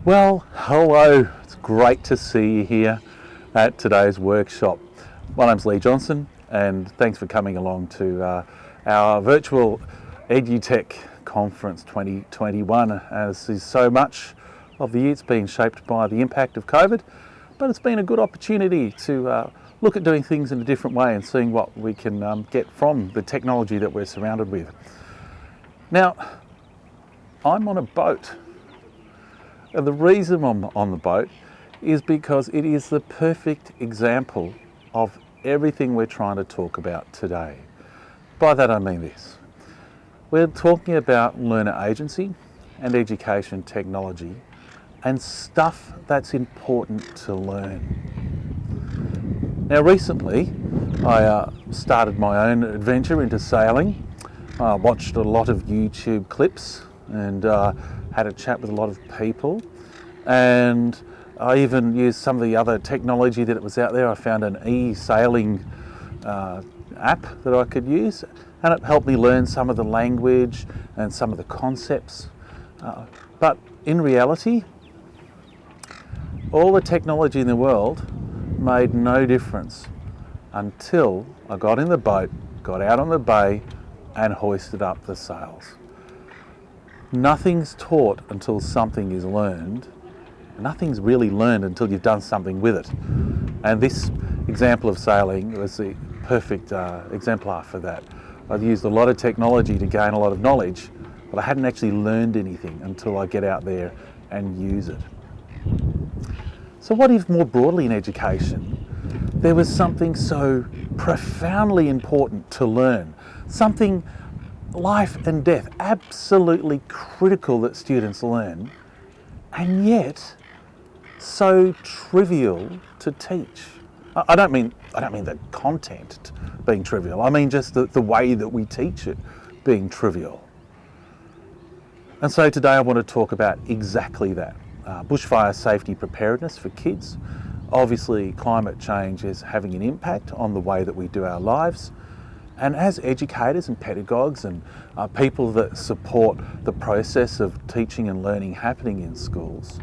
Well, hello. It's great to see you here at today's workshop. My name's Leigh Johnson, and thanks for coming along to our virtual Edutech Conference 2021. As is so much of the year, it's been shaped by the impact of COVID, but it's been a good opportunity to look at doing things in a different way and seeing what we can get from the technology that we're surrounded with. Now, I'm on a boat. And the reason I'm on the boat is because it is the perfect example of everything we're trying to talk about today. By that I mean this. We're talking about learner agency and education technology and stuff that's important to learn. Now recently I started my own adventure into sailing. I watched a lot of YouTube clips and had a chat with a lot of people, and I even used some of the other technology that was out there. I found an e-sailing app that I could use, and it helped me learn some of the language and some of the concepts. But in reality, all the technology in the world made no difference until I got in the boat, got out on the bay and hoisted up the sails. Nothing's taught until something is learned. Nothing's really learned until you've done something with it. And this example of sailing was the perfect exemplar for that. I've used a lot of technology to gain a lot of knowledge, but I hadn't actually learned anything until I get out there and use it. So what if more broadly in education, there was something so profoundly important to learn, something life and death, absolutely critical that students learn, and yet so trivial to teach. I don't mean the content being trivial. I mean just the way that we teach it being trivial. And so today I want to talk about exactly that. Bushfire safety preparedness for kids. Obviously climate change is having an impact on the way that we do our lives. And as educators and pedagogues and people that support the process of teaching and learning happening in schools,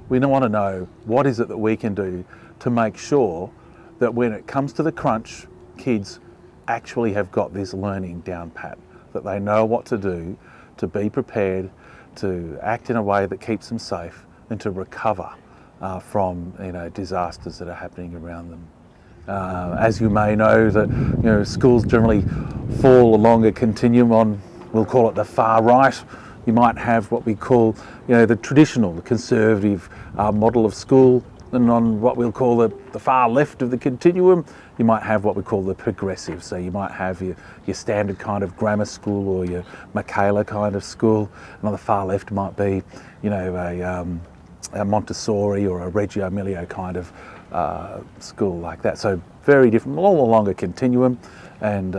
we want to know what is it that we can do to make sure that when it comes to the crunch, kids actually have got this learning down pat, that they know what to do to be prepared, to act in a way that keeps them safe and to recover from disasters that are happening around them. As you may know, that schools generally fall along a continuum on, we'll call it the far right. You might have what we call, the traditional, the conservative model of school, and on what we'll call the far left of the continuum, you might have what we call the progressive. So you might have your standard kind of grammar school or your Michaela kind of school, and on the far left might be, a Montessori or a Reggio Emilia kind of school like that. So very different, all along a continuum, and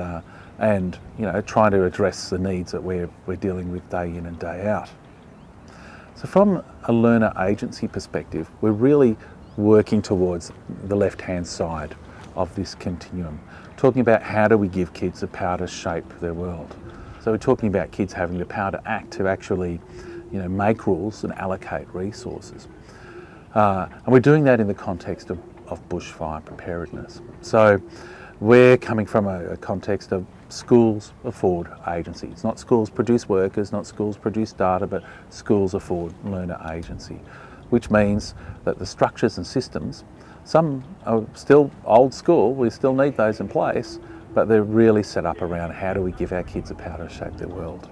trying to address the needs that we're dealing with day in and day out. So from a learner agency perspective, we're really working towards the left-hand side of this continuum, talking about how do we give kids the power to shape their world. So we're talking about kids having the power to act, to actually make rules and allocate resources. And we're doing that in the context of bushfire preparedness. So we're coming from a context of schools afford agency. It's not schools produce workers, not schools produce data, but schools afford learner agency, which means that the structures and systems, some are still old school, we still need those in place, but they're really set up around how do we give our kids the power to shape their world.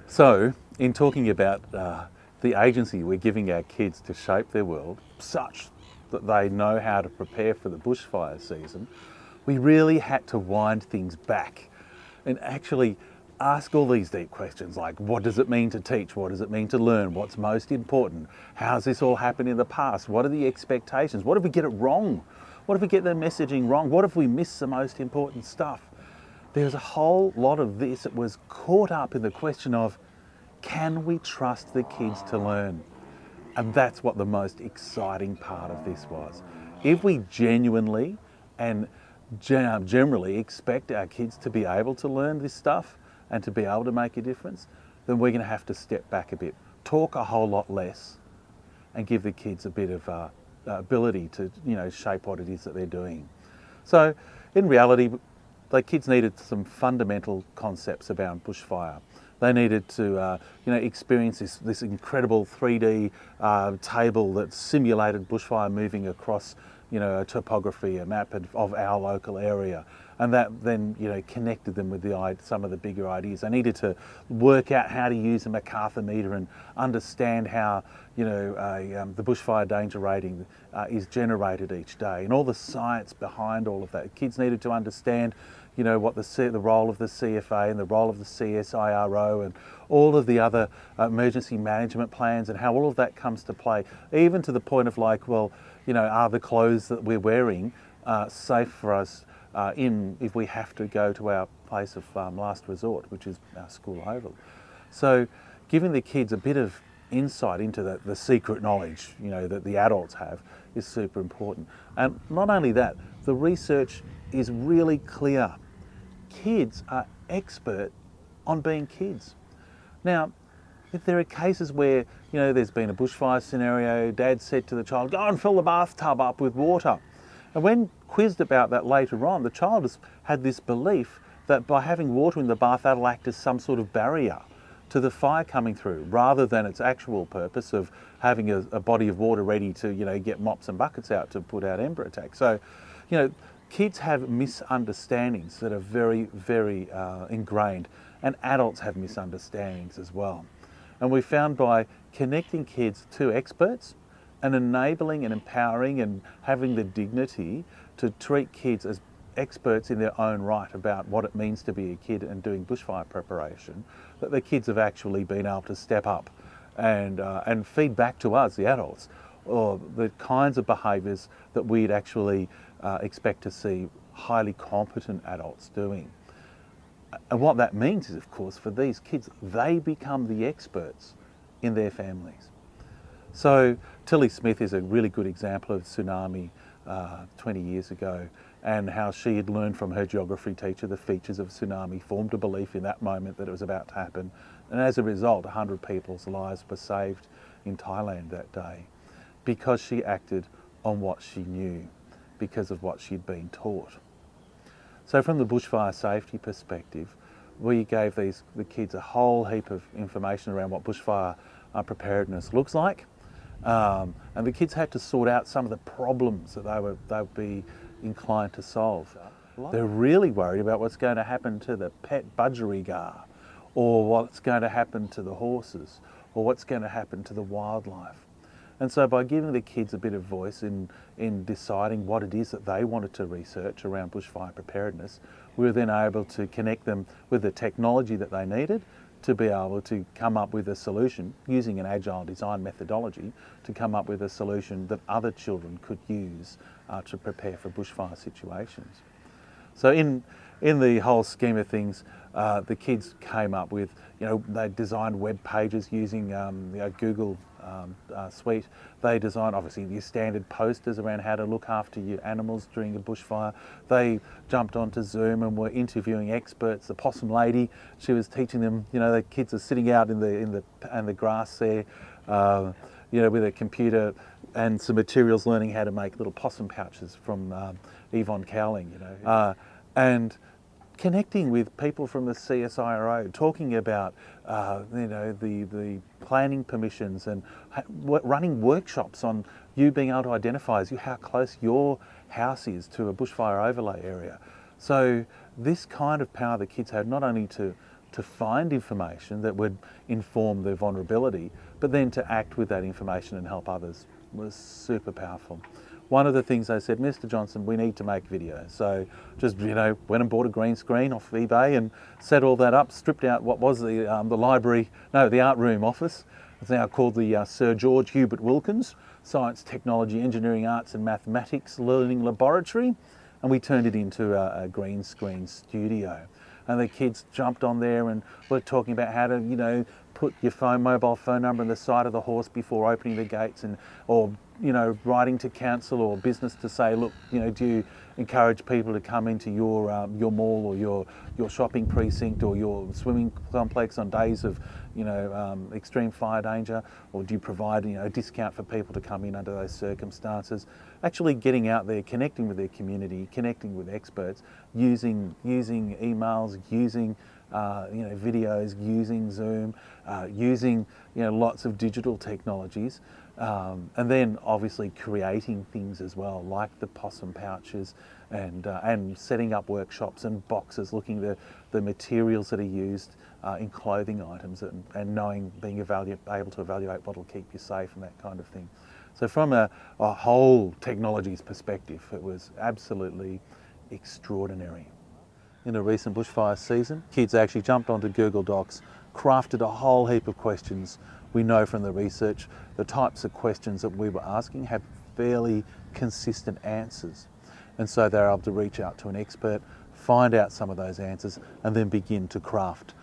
So in talking about the agency we're giving our kids to shape their world such that they know how to prepare for the bushfire season, we really had to wind things back and actually ask all these deep questions like, what does it mean to teach? What does it mean to learn? What's most important? How's this all happened in the past? What are the expectations? What if we get it wrong? What if we get the messaging wrong? What if we miss the most important stuff? There's a whole lot of this that was caught up in the question of, can we trust the kids to learn? And that's what the most exciting part of this was. If we genuinely and generally expect our kids to be able to learn this stuff and to be able to make a difference, then we're going to have to step back a bit, talk a whole lot less, and give the kids a bit of ability to, shape what it is that they're doing. So in reality, the kids needed some fundamental concepts about bushfire. They needed to, experience this incredible 3D table that simulated bushfire moving across, a topography, a map of our local area, and that then, connected them with some of the bigger ideas. They needed to work out how to use a MacArthur meter and understand how, the bushfire danger rating is generated each day, and all the science behind all of that. Kids needed to understand, what the role of the CFA and the role of the CSIRO and all of the other emergency management plans and how all of that comes to play, even to the point of like, well, are the clothes that we're wearing safe for us if we have to go to our place of last resort, which is our school oval. So giving the kids a bit of insight into the secret knowledge, that the adults have is super important. And not only that, the research is really clear. Kids are expert on being kids. Now, if there are cases where, there's been a bushfire scenario, Dad said to the child, go and fill the bathtub up with water. And when quizzed about that later on, the child has had this belief that by having water in the bath, that'll act as some sort of barrier to the fire coming through, rather than its actual purpose of having a body of water ready to, get mops and buckets out to put out ember attack. So, kids have misunderstandings that are very, very ingrained, and adults have misunderstandings as well. And we found by connecting kids to experts and enabling and empowering and having the dignity to treat kids as experts in their own right about what it means to be a kid and doing bushfire preparation, that the kids have actually been able to step up and feed back to us, the adults, or the kinds of behaviours that we'd actually expect to see highly competent adults doing. And what that means is, of course, for these kids, they become the experts in their families. So Tilly Smith is a really good example of tsunami 20 years ago, and how she had learned from her geography teacher the features of tsunami, formed a belief in that moment that it was about to happen, and as a result 100 people's lives were saved in Thailand that day, because she acted on what she knew, because of what she'd been taught. So from the bushfire safety perspective, we gave the kids a whole heap of information around what bushfire preparedness looks like, and the kids had to sort out some of the problems that they would be inclined to solve. They're really worried about what's going to happen to the pet budgerigar, or what's going to happen to the horses, or what's going to happen to the wildlife. And so by giving the kids a bit of voice in deciding what it is that they wanted to research around bushfire preparedness, we were then able to connect them with the technology that they needed to be able to come up with a solution using an agile design methodology, to come up with a solution that other children could use to prepare for bushfire situations. So in the whole scheme of things, the kids came up with, they designed web pages using Google Suite. They designed, obviously, your standard posters around how to look after your animals during a bushfire. They jumped onto Zoom and were interviewing experts. The possum lady, she was teaching them, the kids are sitting out in the grass there, with a computer and some materials, learning how to make little possum pouches from Yvonne Cowling, and connecting with people from the CSIRO, talking about the planning permissions and running workshops on you being able to identify how close your house is to a bushfire overlay area. So this kind of power the kids had, not only to find information that would inform their vulnerability, but then to act with that information and help others, was super powerful. One of the things they said, Mr. Johnson, we need to make videos. So just, went and bought a green screen off eBay and set all that up, stripped out what was the art room office. It's now called the Sir George Hubert Wilkins Science, Technology, Engineering, Arts and Mathematics Learning Laboratory. And we turned it into a green screen studio. And the kids jumped on there and were talking about how to, put your mobile phone number on the side of the horse before opening the gates, or writing to council or business to say, look, do you encourage people to come into your mall or your shopping precinct or your swimming complex on days of extreme fire danger, or do you provide a discount for people to come in under those circumstances? Actually getting out there, connecting with their community, connecting with experts, using emails, using videos, using Zoom, using lots of digital technologies, and then obviously creating things as well, like the possum pouches, and setting up workshops and boxes, looking at the materials that are used in clothing items, and being able to evaluate what will keep you safe and that kind of thing. So from a whole technologies perspective, it was absolutely extraordinary. In a recent bushfire season, kids actually jumped onto Google Docs, crafted a whole heap of questions. We know from the research, the types of questions that we were asking have fairly consistent answers. And so they're able to reach out to an expert, find out some of those answers, and then begin to craft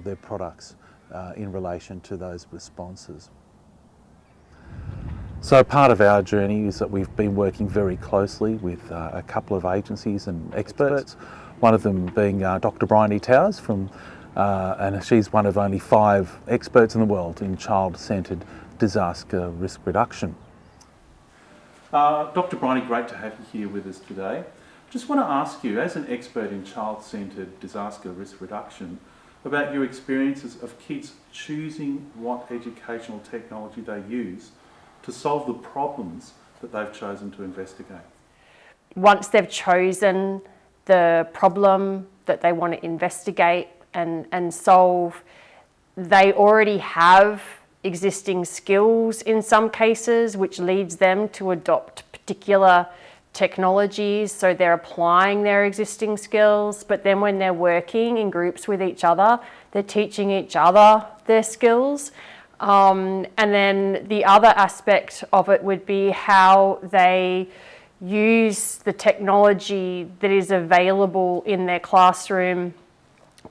their products in relation to those responses. So part of our journey is that we've been working very closely with a couple of agencies and experts, one of them being Dr. Bryony Towers and she's one of only 5 experts in the world in child-centred disaster risk reduction. Dr. Bryony, great to have you here with us today. Just want to ask you, as an expert in child-centred disaster risk reduction, about your experiences of kids choosing what educational technology they use to solve the problems that they've chosen to investigate. Once they've chosen the problem that they want to investigate and solve, they already have existing skills in some cases, which leads them to adopt particular technologies. So they're applying their existing skills, but then when they're working in groups with each other, they're teaching each other their skills. And then the other aspect of it would be how they use the technology that is available in their classroom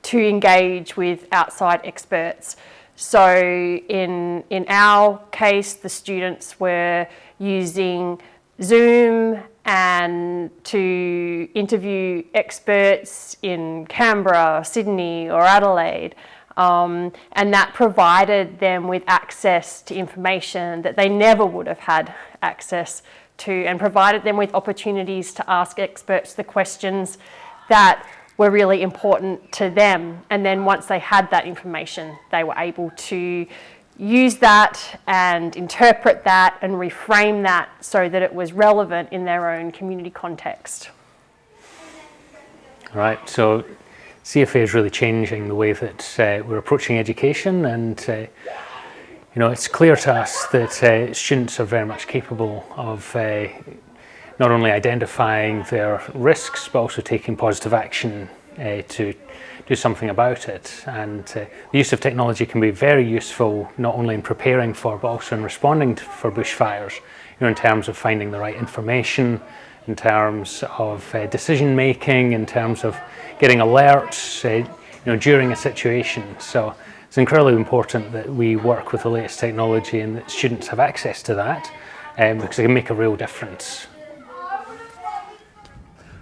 to engage with outside experts. So in our case, the students were using Zoom and to interview experts in Canberra, Sydney or Adelaide. And that provided them with access to information that they never would have had access to, and provided them with opportunities to ask experts the questions that were really important to them. And then once they had that information, they were able to use that and interpret that and reframe that so that it was relevant in their own community context. Right, so CFA is really changing the way that we're approaching education, and it's clear to us that students are very much capable of not only identifying their risks but also taking positive action to do something about it. And the use of technology can be very useful not only in preparing for but also in responding for bushfires, in terms of finding the right information, in terms of decision making, in terms of getting alerts during a situation. So it's incredibly important that we work with the latest technology and that students have access to that because it can make a real difference.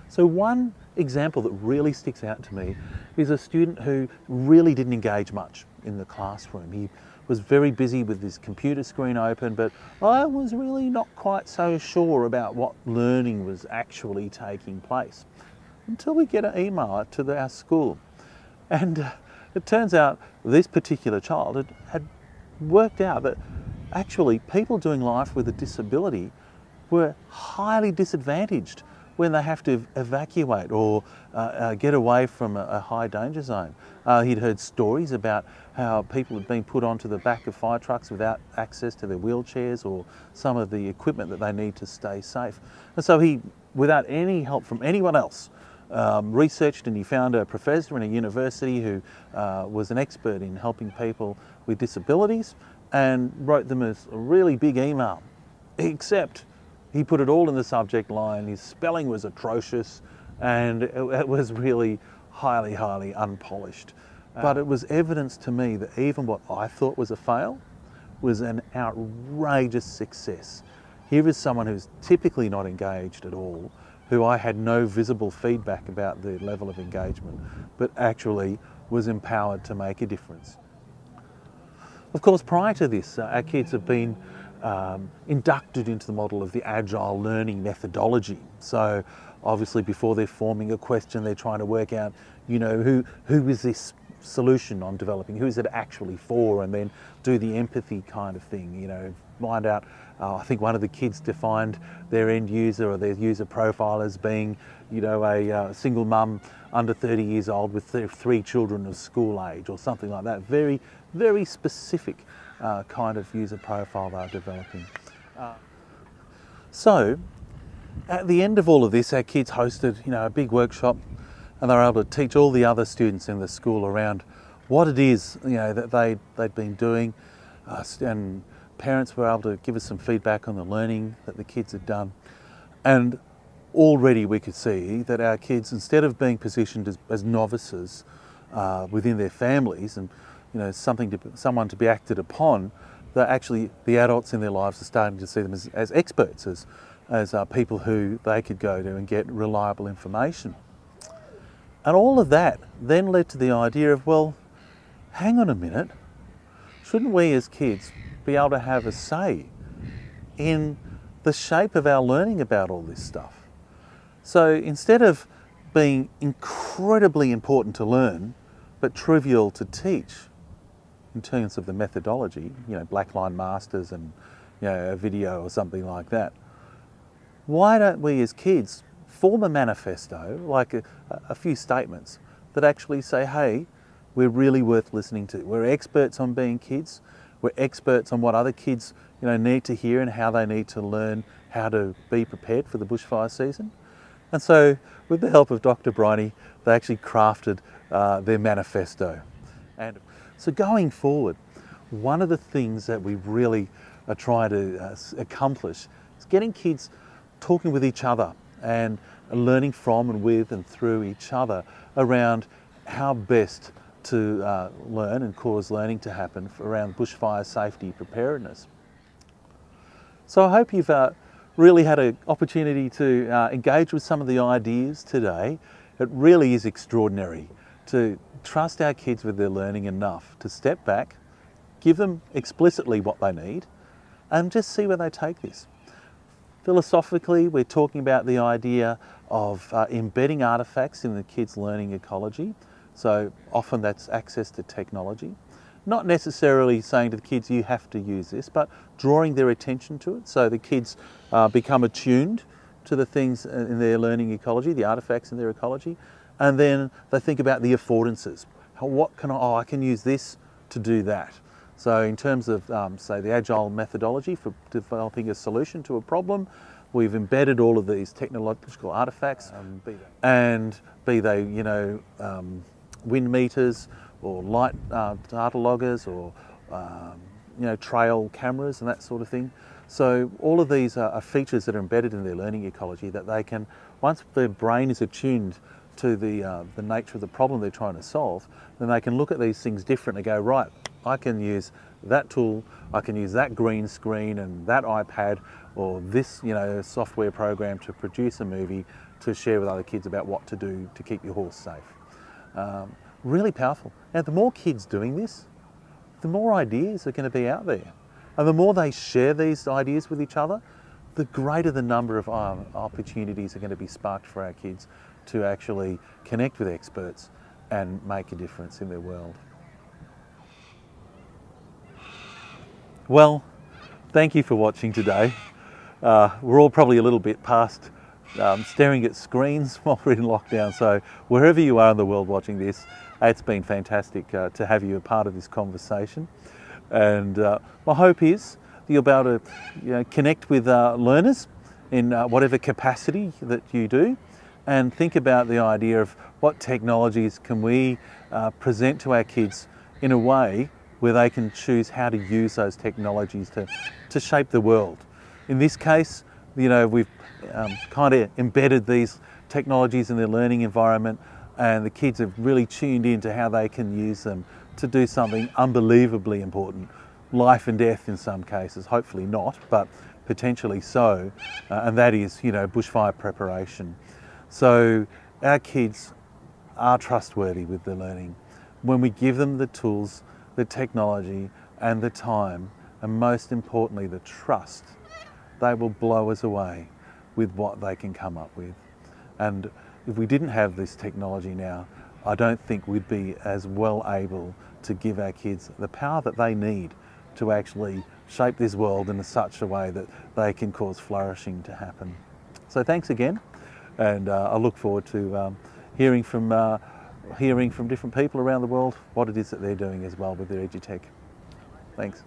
So one example that really sticks out to me is a student who really didn't engage much in the classroom. He was very busy with his computer screen open, but I was really not quite so sure about what learning was actually taking place until we get an email to our school. And it turns out this particular child had worked out that actually people doing life with a disability were highly disadvantaged when they have to evacuate or get away from a high danger zone. He'd heard stories about how people had been put onto the back of fire trucks without access to their wheelchairs or some of the equipment that they need to stay safe. And so he, without any help from anyone else, researched, and he found a professor in a university who was an expert in helping people with disabilities, and wrote them a really big email, except he put it all in the subject line. His spelling was atrocious, and it was really highly unpolished. But it was evidence to me that even what I thought was a fail was an outrageous success. Here is someone who's typically not engaged at all, who I had no visible feedback about the level of engagement, but actually was empowered to make a difference. Of course, prior to this, our kids have been inducted into the model of the agile learning methodology. So obviously before they're forming a question, they're trying to work out, who is this solution I'm developing, who is it actually for, and then do the empathy kind of thing, find out. I think one of the kids defined their end user or their user profile as being, a single mum under 30 years old with 3 children of school age or something like that. Very, very specific kind of user profile they're developing. So at the end of all of this, our kids hosted, a big workshop, and they were able to teach all the other students in the school around what it is, that they'd been doing, and parents were able to give us some feedback on the learning that the kids had done. And already we could see that our kids, instead of being positioned as novices within their families and someone to be acted upon, that actually the adults in their lives are starting to see them as experts, as people who they could go to and get reliable information. And all of that then led to the idea of, well, hang on a minute, shouldn't we as kids be able to have a say in the shape of our learning about all this stuff? So instead of being incredibly important to learn, but trivial to teach in terms of the methodology, blackline masters and a video or something like that, why don't we as kids form a manifesto, like a few statements that actually say, hey, we're really worth listening to. We're experts on being kids. We're experts on what other kids need to hear and how they need to learn how to be prepared for the bushfire season. And so with the help of Dr. Briney, they actually crafted their manifesto. And so going forward, one of the things that we really are trying to accomplish is getting kids talking with each other and learning from and with and through each other around how best to learn and cause learning to happen around bushfire safety preparedness. So I hope you've really had an opportunity to engage with some of the ideas today. It really is extraordinary to trust our kids with their learning enough to step back, give them explicitly what they need, and just see where they take this. Philosophically, we're talking about the idea of embedding artefacts in the kids' learning ecology. So often that's access to technology. Not necessarily saying to the kids, you have to use this, but drawing their attention to it so the kids become attuned to the things in their learning ecology, the artefacts in their ecology, and then they think about the affordances. I can use this to do that. So in terms of, say, the agile methodology for developing a solution to a problem, we've embedded all of these technological artefacts, be they wind meters or light data loggers or trail cameras and that sort of thing. So all of these are features that are embedded in their learning ecology that they can, once their brain is attuned to the nature of the problem they're trying to solve, then they can look at these things differently and go, right, I can use that tool, I can use that green screen and that iPad or this software program to produce a movie to share with other kids about what to do to keep your horse safe. Really powerful. Now, the more kids doing this, the more ideas are going to be out there. And the more they share these ideas with each other, the greater the number of opportunities are going to be sparked for our kids to actually connect with experts and make a difference in their world. Well, thank you for watching today. We're all probably a little bit past staring at screens while we're in lockdown, so wherever you are in the world watching this, it's been fantastic to have you a part of this conversation. And my hope is that you'll be able to connect with learners in whatever capacity that you do, and think about the idea of what technologies can we present to our kids in a way where they can choose how to use those technologies to shape the world. In this case, we've kind of embedded these technologies in their learning environment, and the kids have really tuned into how they can use them to do something unbelievably important, life and death in some cases, hopefully not, but potentially so, and that is, bushfire preparation. So our kids are trustworthy with their learning. When we give them the tools, the technology and the time, and most importantly the trust, they will blow us away with what they can come up with. And if we didn't have this technology now, I don't think we'd be as well able to give our kids the power that they need to actually shape this world in such a way that they can cause flourishing to happen. So thanks again, and I look forward to hearing from different people around the world what it is that they're doing as well with their Edutech. Thanks.